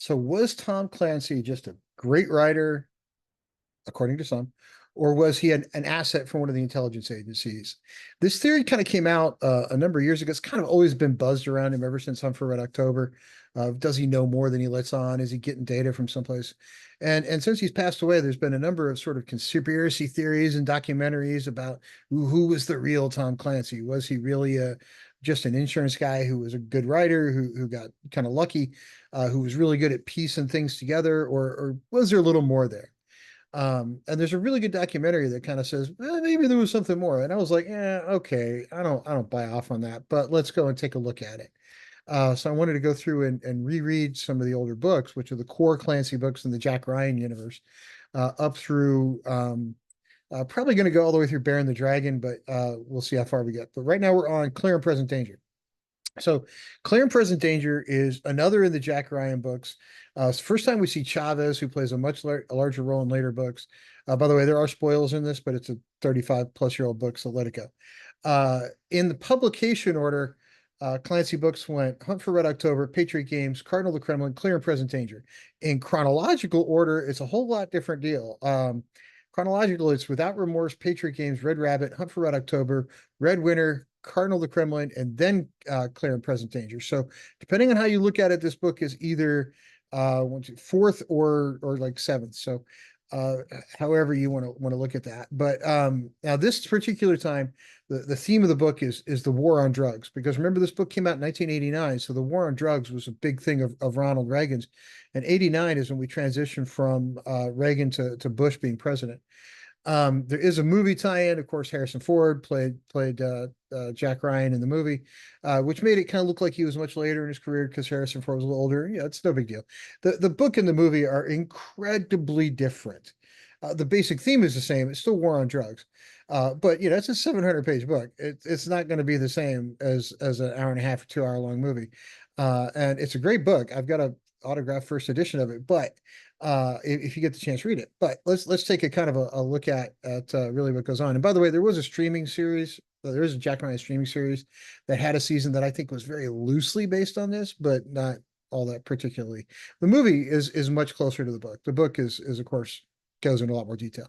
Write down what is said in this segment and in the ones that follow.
So was Tom Clancy just a great writer, according to some, or was he an asset from one of the intelligence agencies? This theory kind of came out a number of years ago. It's kind of always been buzzed around him ever since Hunt for Red October. Does he know more than he lets on? Is he getting data from someplace? And since he's passed away, there's been a number of sort of conspiracy theories and documentaries about who was the real Tom Clancy. Was he really just an insurance guy who was a good writer who got kind of lucky, who was really good at piecing things together, or was there a little more there? And there's a really good documentary that kind of says, maybe there was something more. And I was like, okay, I don't buy off on that, but let's go and take a look at it. So I wanted to go through and reread some of the older books, which are the core Clancy books in the Jack Ryan universe, up through probably going to go all the way through Bear and the Dragon, but we'll see how far we get. But right now we're on Clear and Present Danger. So Clear and Present Danger is another in the Jack Ryan books. It's the first time we see Chavez, who plays a much larger role in later books. By the way, there are spoilers in this, but it's a 35-plus-year-old book, so let it go. In the publication order, Clancy books went Hunt for Red October, Patriot Games, Cardinal the Kremlin, Clear and Present Danger. In chronological order, it's a whole lot different deal. Chronological, it's Without Remorse, Patriot Games, Red Rabbit, Hunt for Red October, Red Winter, Cardinal the Kremlin, and then Clear and Present Danger. So depending on how you look at it, this book is either fourth or like seventh. So however you want to look at that. But now this particular time, the theme of the book is the war on drugs, because remember, this book came out in 1989, so the war on drugs was a big thing of Ronald Reagan's, and 89 is when we transitioned from Reagan to Bush being president. There is a movie tie-in. Of course, Harrison Ford played Jack Ryan in the movie, which made it kind of look like he was much later in his career because Harrison Ford was a little older. Yeah, it's no big deal. The book and the movie are incredibly different. The basic theme is the same. It's still war on drugs. But it's a 700-page book. It's not going to be the same as an hour and a half or 2 hour long movie. And it's a great book. I've got a autographed first edition of it, but if you get the chance, read it. But let's take a kind of a look at really what goes on. And by the way, there was a streaming series. There is a Jack Ryan streaming series that had a season that I think was very loosely based on this, but not all that particularly. The movie is much closer to the book. The book is of course goes into a lot more detail.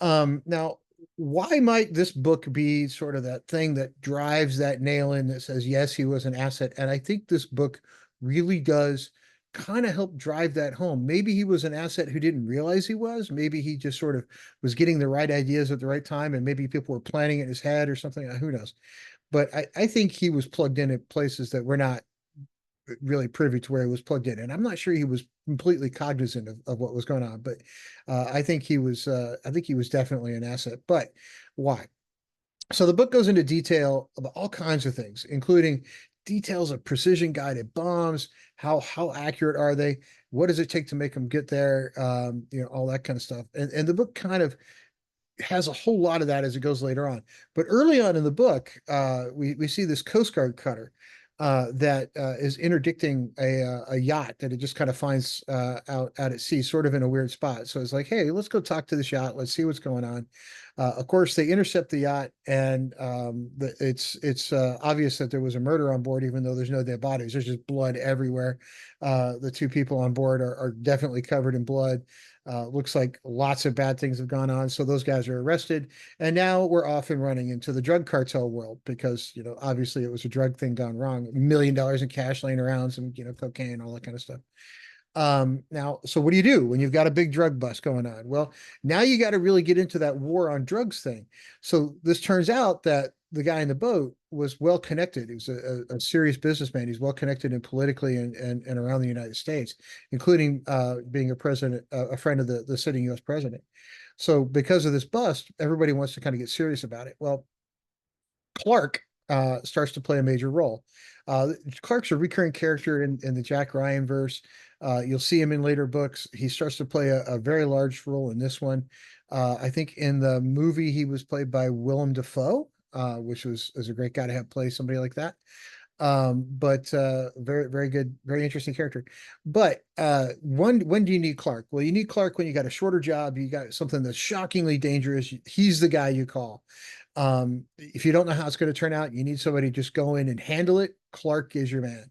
Now, why might this book be sort of that thing that drives that nail in that says, yes, he was an asset? And I think this book really does kind of help drive that home. Maybe he was an asset who didn't realize he was. Maybe he just sort of was getting the right ideas at the right time, and maybe people were planning it in his head or something. Who knows? But I think he was plugged in at places that we're not really privy to where he was plugged in. And I'm not sure he was completely cognizant of what was going on, but I think he was definitely an asset. But why? So the book goes into detail about all kinds of things, including details of precision guided bombs. How accurate are they? What does it take to make them get there? All that kind of stuff. And the book kind of has a whole lot of that as it goes later on. But early on in the book, we see this Coast Guard cutter that is interdicting a yacht that it just kind of finds out at sea, sort of in a weird spot. So it's like, hey, let's go talk to this yacht. Let's see what's going on. Of course, they intercept the yacht, and it's obvious that there was a murder on board, even though there's no dead bodies. There's just blood everywhere. The two people on board are definitely covered in blood. Looks like lots of bad things have gone on. So those guys are arrested. And now we're off and running into the drug cartel world because, obviously it was a drug thing gone wrong. $1 million in cash laying around, some, cocaine, all that kind of stuff. Now, so what do you do when you've got a big drug bust going on? Well, now you got to really get into that war on drugs thing. So this turns out that the guy in the boat was well connected. He was a serious businessman. He's well connected in politically and around the United States, including being a friend of the sitting U.S. president. So because of this bust, everybody wants to kind of get serious about it. Well, Clark starts to play a major role. Clark's a recurring character in the Jack Ryan verse. You'll see him in later books. He starts to play a very large role in this one. I think in the movie he was played by Willem Dafoe, which was a great guy to have play somebody like that. But very, very good, very interesting character. But when do you need Clark? Well, you need Clark when you got a shorter job, you got something that's shockingly dangerous. He's the guy you call. If you don't know how it's going to turn out, you need somebody to just go in and handle it. Clark is your man.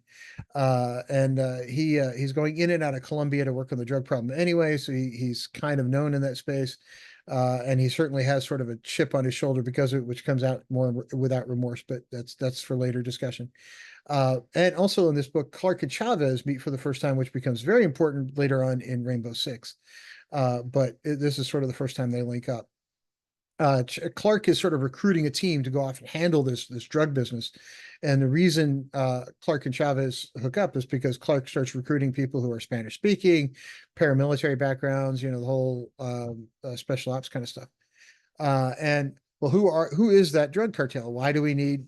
And he's going in and out of Colombia to work on the drug problem anyway, so he's kind of known in that space. And he certainly has sort of a chip on his shoulder because of it, which comes out more without remorse, but that's for later discussion. And also in this book, Clark and Chavez meet for the first time, which becomes very important later on in Rainbow Six. This is sort of the first time they link up. Clark is sort of recruiting a team to go off and handle this drug business. And the reason Clark and Chavez hook up is because Clark starts recruiting people who are Spanish speaking, paramilitary backgrounds, the whole special ops kind of stuff. And well, who is that drug cartel? Why do we need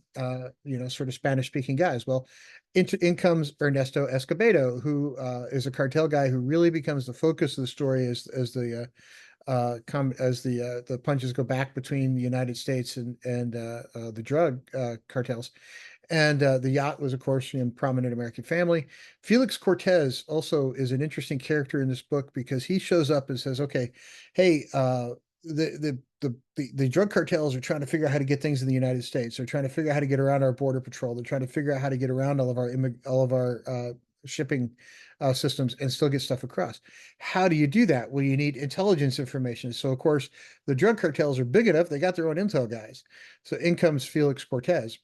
sort of Spanish speaking guys? Well, in comes Ernesto Escobedo, who is a cartel guy who really becomes the focus of the story as the punches go back between the United States and the drug cartels. And the yacht was, of course, in prominent American family. Felix Cortez also is an interesting character in this book because he shows up and says, "Okay, hey, the drug cartels are trying to figure out how to get things in the United States. They're trying to figure out how to get around our border patrol. They're trying to figure out how to get around all of our shipping systems and still get stuff across. How do you do that? Well, you need intelligence information. So, of course, the drug cartels are big enough; they got their own intel guys. So, in comes Felix Cortez.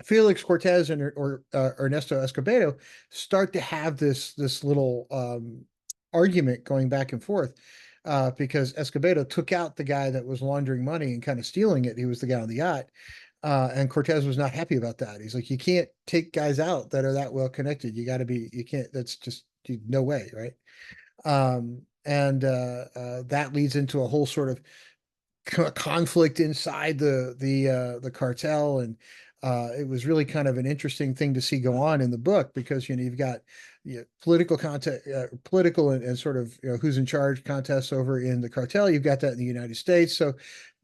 Felix Cortez and Ernesto Escobedo start to have this little argument going back and forth because Escobedo took out the guy that was laundering money and kind of stealing it. He was the guy on the yacht. And Cortez was not happy about that. He's like, you can't take guys out that are that well connected. You can't, that's just no way, right? And that leads into a whole sort of conflict inside the cartel, and it was really kind of an interesting thing to see go on in the book because you've got political content, political and sort of who's in charge contests over in the cartel. You've got that in the United States, so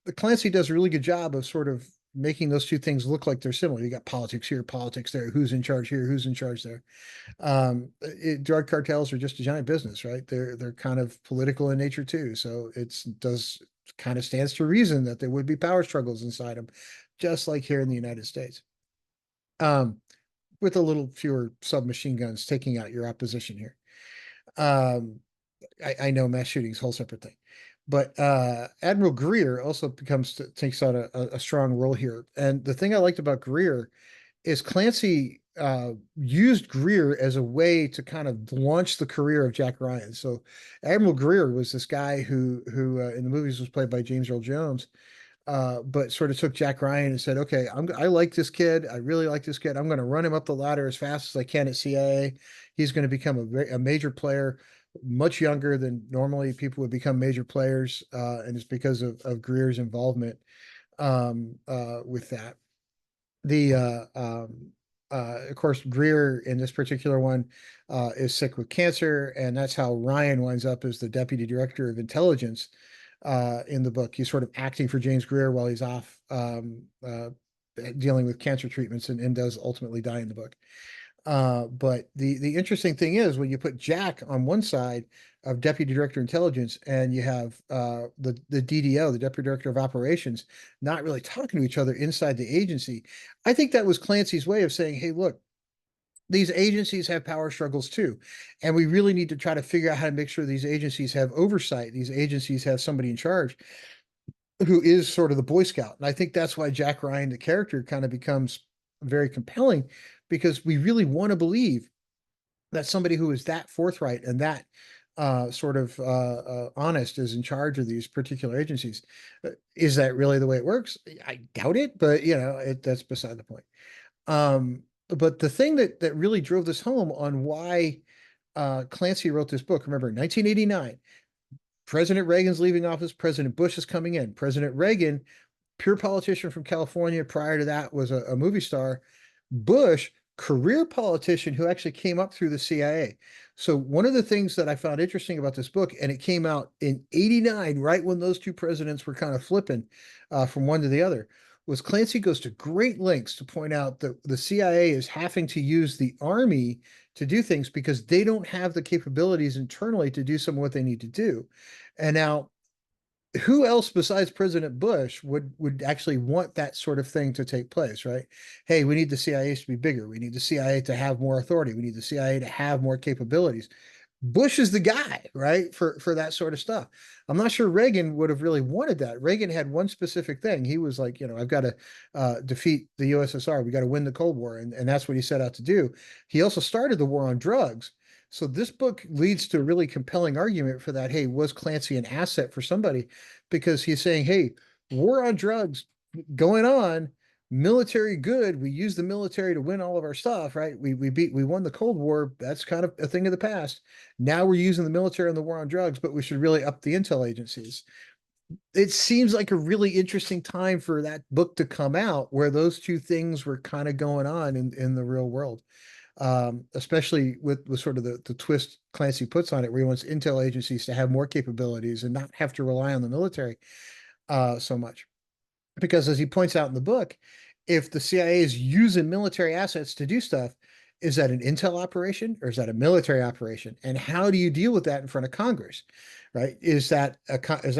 the Clancy does a really good job of sort of making those two things look like they're similar. You got politics here, politics there, who's in charge here, who's in charge there. Drug cartels are just a giant business, right? They're kind of political in nature too. So it's does kind of stands to reason that there would be power struggles inside them, just like here in the United States. Um, with a little fewer submachine guns taking out your opposition here. Um, I know mass shootings, whole separate thing. But Admiral Greer also takes on a strong role here. And the thing I liked about Greer is Clancy used Greer as a way to kind of launch the career of Jack Ryan. So Admiral Greer was this guy who in the movies was played by James Earl Jones, but sort of took Jack Ryan and said, "Okay, I like this kid. I really like this kid. I'm going to run him up the ladder as fast as I can at CIA. He's going to become a major player." Much younger than normally people would become major players, and it's because of Greer's involvement with that. The of course, Greer in this particular one is sick with cancer, and that's how Ryan winds up as the deputy director of intelligence in the book. He's sort of acting for James Greer while he's off dealing with cancer treatments, and does ultimately die in the book. But the interesting thing is when you put Jack on one side of Deputy Director of Intelligence and you have the DDO, the Deputy Director of Operations, not really talking to each other inside the agency. I think that was Clancy's way of saying, hey, look, these agencies have power struggles too. And we really need to try to figure out how to make sure these agencies have oversight. These agencies have somebody in charge who is sort of the Boy Scout. And I think that's why Jack Ryan, the character, kind of becomes very compelling because we really want to believe that somebody who is that forthright and that sort of honest is in charge of these particular agencies. Is that really the way it works? I doubt it, but that's beside the point. But the thing that really drove this home on why Clancy wrote this book, remember, 1989, President Reagan's leaving office, President Bush is coming in. President Reagan, pure politician from California, prior to that was a movie star. Bush, career politician who actually came up through the CIA. So one of the things that I found interesting about this book, and it came out in 89, right when those two presidents were kind of flipping from one to the other, was Clancy goes to great lengths to point out that the CIA is having to use the Army to do things because they don't have the capabilities internally to do some of what they need to do. And now who else besides President Bush would actually want that sort of thing to take place, right? Hey, we need the CIA to be bigger. We need the CIA to have more authority. We need the CIA to have more capabilities. Bush is the guy, right, for that sort of stuff. I'm not sure Reagan would have really wanted that. Reagan had one specific thing. He was like, I've got to defeat the USSR. We got to win the Cold War, and that's what he set out to do. He also started the war on drugs. So this book leads to a really compelling argument for that. Hey, was Clancy an asset for somebody? Because he's saying, hey, war on drugs going on, military good. We use the military to win all of our stuff, right? We won the Cold War. That's kind of a thing of the past. Now we're using the military in the war on drugs, but we should really up the intel agencies. It seems like a really interesting time for that book to come out where those two things were kind of going on in the real world. Especially with sort of the twist Clancy puts on it, where he wants intel agencies to have more capabilities and not have to rely on the military so much. Because as he points out in the book, if the CIA is using military assets to do stuff, is that an intel operation or is that a military operation? And how do you deal with that in front of Congress? Right? Is that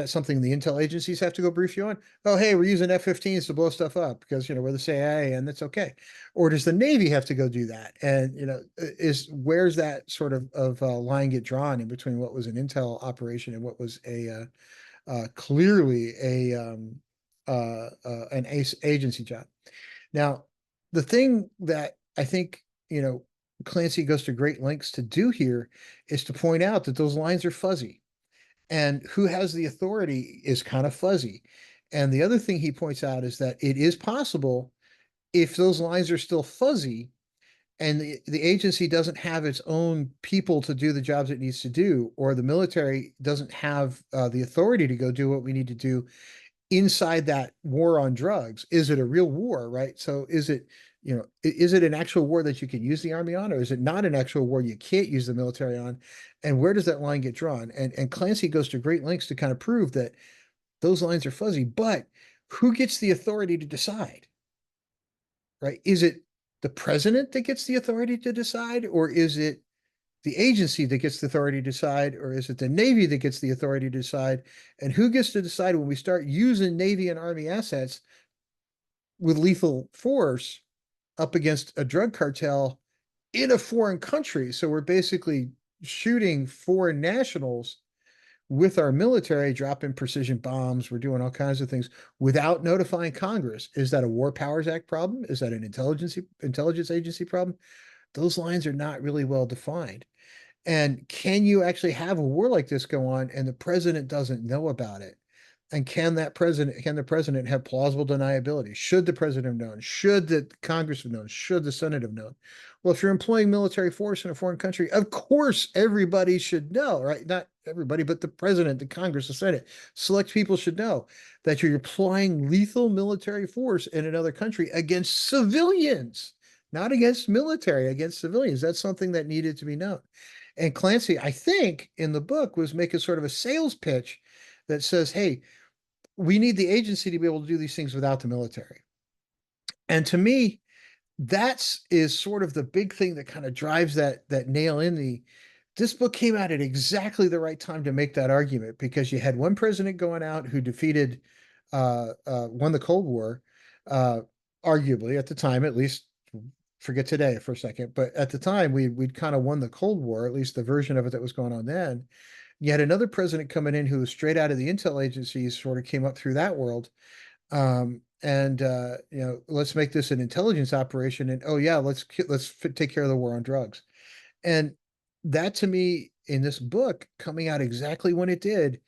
something the intel agencies have to go brief you on? Oh, hey, we're using F-15s to blow stuff up because we're the CIA and that's okay. Or does the Navy have to go do that? And is where's that sort of line get drawn in between what was an intel operation and what was a clearly an agency job. Now, the thing that I think Clancy goes to great lengths to do here is to point out that those lines are fuzzy, and who has the authority is kind of fuzzy. And the other thing he points out is that it is possible, if those lines are still fuzzy and the agency doesn't have its own people to do the jobs it needs to do, or the military doesn't have the authority to go do what we need to do inside that war on drugs. Is it a real war, right? So is it an actual war that you can use the army on, or is it not an actual war you can't use the military on? And where does that line get drawn? And Clancy goes to great lengths to kind of prove that those lines are fuzzy, but who gets the authority to decide? Right? Is it the president that gets the authority to decide, or is it the agency that gets the authority to decide, or is it the Navy that gets the authority to decide? And who gets to decide when we start using Navy and Army assets with lethal force up against a drug cartel in a foreign country? So we're basically shooting foreign nationals with our military, dropping precision bombs. We're doing all kinds of things without notifying Congress. Is that a War Powers Act problem? Is that an intelligence agency problem? Those lines are not really well defined. And can you actually have a war like this go on and the president doesn't know about it? And can the president have plausible deniability? Should the president have known? Should the Congress have known? Should the Senate have known? Well, if you're employing military force in a foreign country, of course everybody should know, right? Not everybody, but the president, the Congress, the Senate, select people should know that you're applying lethal military force in another country against civilians, not against military, against civilians. That's something that needed to be known. And Clancy, I think, in the book was making sort of a sales pitch that says, hey, we need the agency to be able to do these things without the military. And to me, that's is sort of the big thing that kind of drives that nail in the this book came out at exactly the right time to make that argument, because you had one president going out who defeated won the Cold War, uh arguably at the time, at least. Forget today for a second, but at the time we'd kind of won the Cold War, at least the version of it that was going on then. You had another president coming in who was straight out of the intel agencies, sort of came up through that world. And let's make this an intelligence operation, and oh yeah, let's take care of the war on drugs. And that, to me, in this book coming out exactly when it did,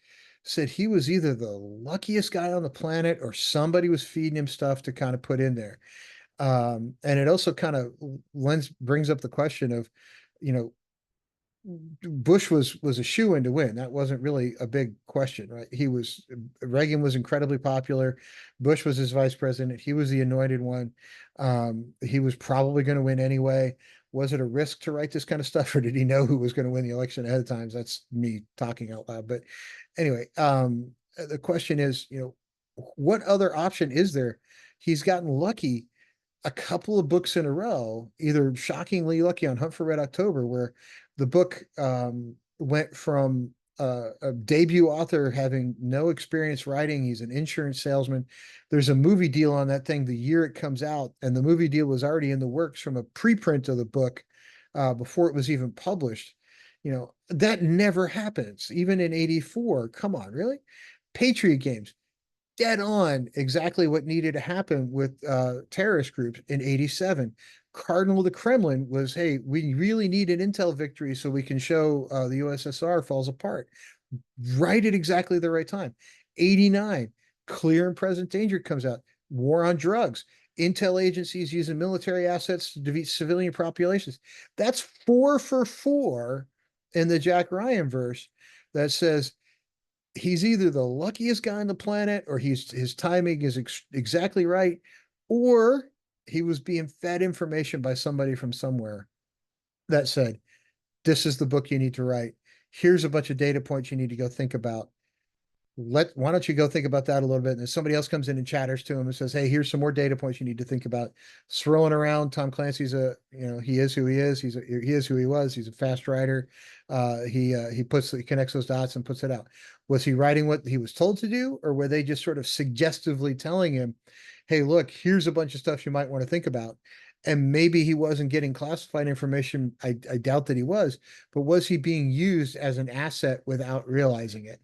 said he was either the luckiest guy on the planet or somebody was feeding him stuff to kind of put in there. And it also kind of brings up the question of, you know, Bush was a shoe-in to win. That wasn't really a big question, right? Reagan was incredibly popular. Bush was his vice president. He was the anointed one. He was probably going to win anyway. Was it a risk to write this kind of stuff, or did he know who was going to win the election ahead of time? That's me talking out loud. But anyway, the question is, what other option is there? He's gotten lucky a couple of books in a row, either shockingly lucky on Hunt for Red October, where the book went from a debut author having no experience writing. He's an insurance salesman. There's a movie deal on that thing the year it comes out, and the movie deal was already in the works from a preprint of the book before it was even published. That never happens, even in '84. Come on, really? Patriot Games, dead on exactly what needed to happen with terrorist groups in '87. Cardinal of the Kremlin was, hey, we really need an intel victory so we can show the USSR falls apart. Right at exactly the right time. '89, Clear and Present Danger comes out. War on drugs. Intel agencies using military assets to defeat civilian populations. That's 4 for 4 in the Jack Ryan verse that says he's either the luckiest guy on the planet, or his timing is exactly right, or he was being fed information by somebody from somewhere that said, this is the book you need to write. Here's a bunch of data points you need to go think about. Why don't you go think about that a little bit? And then somebody else comes in and chatters to him and says, hey, here's some more data points you need to think about. Throwing around. Tom Clancy's he is who he is. He is who he was. He's a fast writer. He connects those dots and puts it out. Was he writing what he was told to do, or were they just sort of suggestively telling him, hey, look, here's a bunch of stuff you might want to think about? And maybe he wasn't getting classified information. I doubt that he was, but was he being used as an asset without realizing it?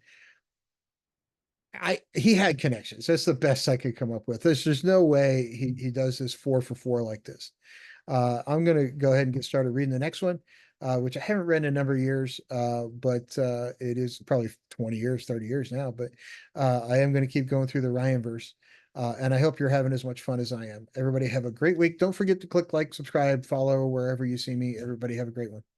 He had connections. That's the best I could come up with. There's no way he does this 4 for 4 like this. I'm gonna go ahead and get started reading the next one, which I haven't read in a number of years, but it is probably 20 years, 30 years now. But I am going to keep going through the Ryan verse, and I hope you're having as much fun as I am. Everybody have a great week. Don't forget to click like, subscribe, follow wherever you see me. Everybody have a great one.